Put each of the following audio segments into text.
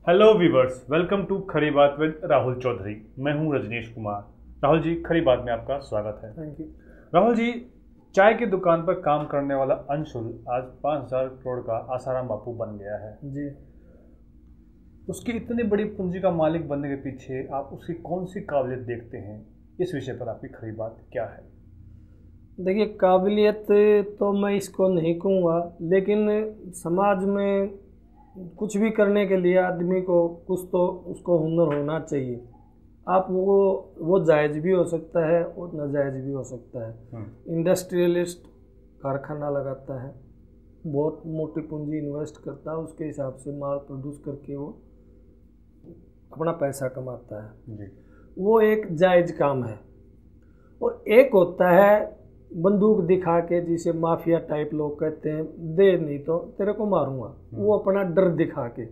Hello viewers, welcome to खरी बात with Rahul Chaudhary. मैं हूं रजनीश कुमार। राहुल जी, खरी बात में आपका स्वागत है। Thank you. राहुल जी, चाय की दुकान पर काम करने वाला अंशुल आज 5,000 करोड़ का आसाराम बापू बन गया है जी। उसकी इतनी बड़ी पूंजी का मालिक बनने के पीछे आप उसकी कौन सी काबिलियत देखते हैं? इस विषय पर आपकी खरी बात क्या है? देखिए, काबिलियत तो मैं इसको नहीं कहूँगा, लेकिन समाज में कुछ भी करने के लिए आदमी को कुछ तो उसको हुनर होना चाहिए। आप वो जायज़ भी हो सकता है और नाजायज़ भी हो सकता है। इंडस्ट्रियलिस्ट कारखाना लगाता है, बहुत मोटी पूंजी इन्वेस्ट करता है, उसके हिसाब से माल प्रोड्यूस करके वो अपना पैसा कमाता है जी। वो एक जायज़ काम है। और एक होता है बंदूक दिखा के, जिसे माफिया टाइप लोग कहते हैं, दे नहीं तो तेरे को मारूंगा, वो अपना डर दिखा के,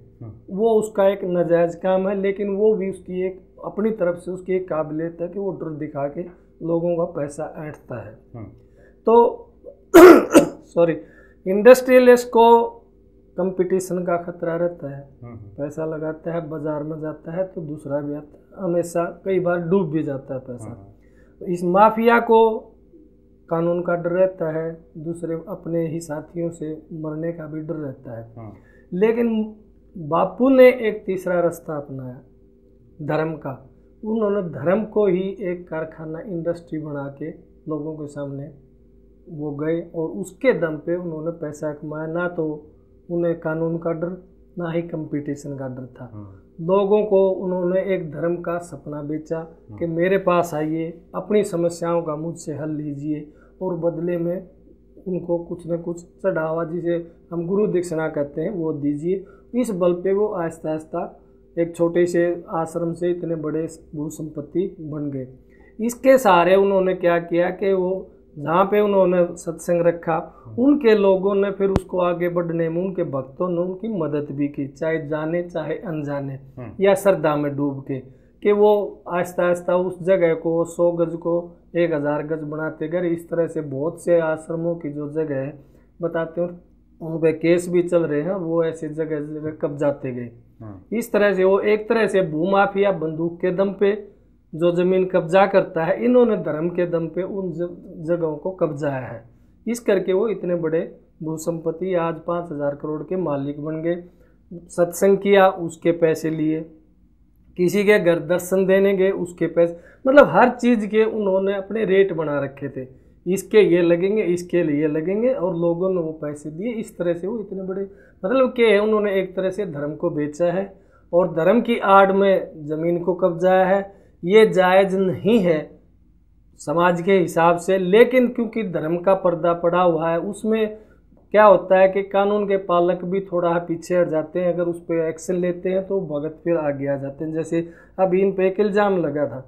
वो उसका एक नाजायज़ काम है। लेकिन वो भी उसकी एक अपनी तरफ से उसकी एक काबिलियत है कि वो डर दिखा के लोगों का पैसा ऐंठता है। तो सॉरी, इंडस्ट्रियलिस्ट को कंपटीशन का खतरा रहता है, पैसा लगाता है, बाजार में जाता है तो दूसरा भी आता है, हमेशा कई बार डूब भी जाता है पैसा। तो इस माफिया को कानून का डर रहता है, दूसरे अपने ही साथियों से मरने का भी डर रहता है। लेकिन बापू ने एक तीसरा रास्ता अपनाया, धर्म का। उन्होंने धर्म को ही एक कारखाना, इंडस्ट्री बना के लोगों के सामने वो गए और उसके दम पे उन्होंने पैसा कमाया। ना तो उन्हें कानून का डर, ना ही कंपटीशन का डर था। लोगों को उन्होंने एक धर्म का सपना बेचा कि मेरे पास आइए, अपनी समस्याओं का मुझसे हल लीजिए और बदले में उनको कुछ न कुछ चढ़ावा, जिसे हम गुरु दक्षिणा कहते हैं, वो दीजिए। इस बल पे वो आहिस्ता आहिस्ता एक छोटे से आश्रम से इतने बड़े भू संपत्ति बन गए। इसके सहारे उन्होंने क्या किया कि वो जहाँ पे उन्होंने सत्संग रखा, उनके लोगों ने फिर उसको आगे बढ़ने में, उनके भक्तों ने उनकी मदद भी की, चाहे जाने चाहे अनजाने या श्रद्धा में डूब के, कि वो आहिस्ता आहिस्ता उस जगह को 100 गज को 1000 गज बनाते गए। इस तरह से बहुत से आश्रमों की जो जगह है बताते हैं, उन पर केस भी चल रहे हैं, वो ऐसे जगह जगह कब्जाते गए। इस तरह से वो एक तरह से भूमाफिया बंदूक के दम पे जो जमीन कब्जा करता है, इन्होंने धर्म के दम पे उन जगहों को कब्जाया है। इस करके वो इतने बड़े भूसंपत्ति आज 5,000 करोड़ के मालिक बन गए। सत्संग किया, उसके पैसे लिए, किसी के घर दर्शन देने गए, उसके पैसे, मतलब हर चीज़ के उन्होंने अपने रेट बना रखे थे, इसके ये लगेंगे, इसके लिए लगेंगे, और लोगों ने वो पैसे दिए। इस तरह से वो इतने बड़े, मतलब क्या है, उन्होंने एक तरह से धर्म को बेचा है और धर्म की आड़ में ज़मीन को कब्जाया है। ये जायज़ नहीं है समाज के हिसाब से, लेकिन क्योंकि धर्म का पर्दा पड़ा हुआ है, उसमें क्या होता है कि कानून के पालक भी थोड़ा पीछे हट जाते हैं। अगर उस पर एक्शन लेते हैं तो भगत फिर आगे आ जाते हैं। जैसे अभी इन पे एक इल्ज़ाम लगा था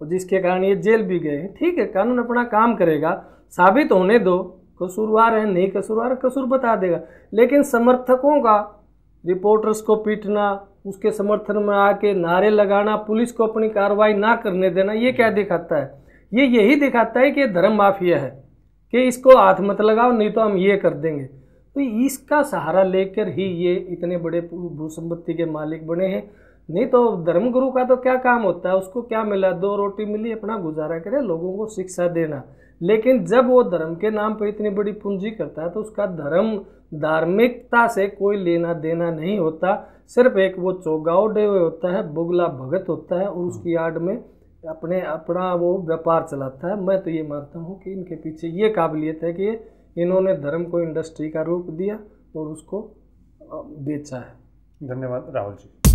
और जिसके कारण ये जेल भी गए हैं। ठीक है, कानून अपना काम करेगा, साबित होने दो, कसूरवार है नहीं कसूरवार, कसूर बता देगा। लेकिन समर्थकों का रिपोर्टर्स को पीटना, उसके समर्थन में आके नारे लगाना, पुलिस को अपनी कार्रवाई ना करने देना, ये क्या दिखाता है? ये यही दिखाता है कि धर्म माफिया है, कि इसको हाथ मत लगाओ नहीं तो हम ये कर देंगे। तो इसका सहारा लेकर ही ये इतने बड़े भूसंपत्ति के मालिक बने हैं। नहीं तो धर्मगुरु का तो क्या काम होता है, उसको क्या मिला, 2 रोटी मिली, अपना गुजारा करे, लोगों को शिक्षा देना। लेकिन जब वो धर्म के नाम पर इतनी बड़ी पूंजी करता है तो उसका धर्म, धार्मिकता से कोई लेना देना नहीं होता। सिर्फ एक वो चौगावड़े हुए होता है, बुगला भगत होता है, और उसकी आड़ में अपना वो व्यापार चलाता है। मैं तो ये मानता हूँ कि इनके पीछे ये काबिलियत है कि इन्होंने धर्म को इंडस्ट्री का रूप दिया और उसको बेचा है। धन्यवाद राहुल जी।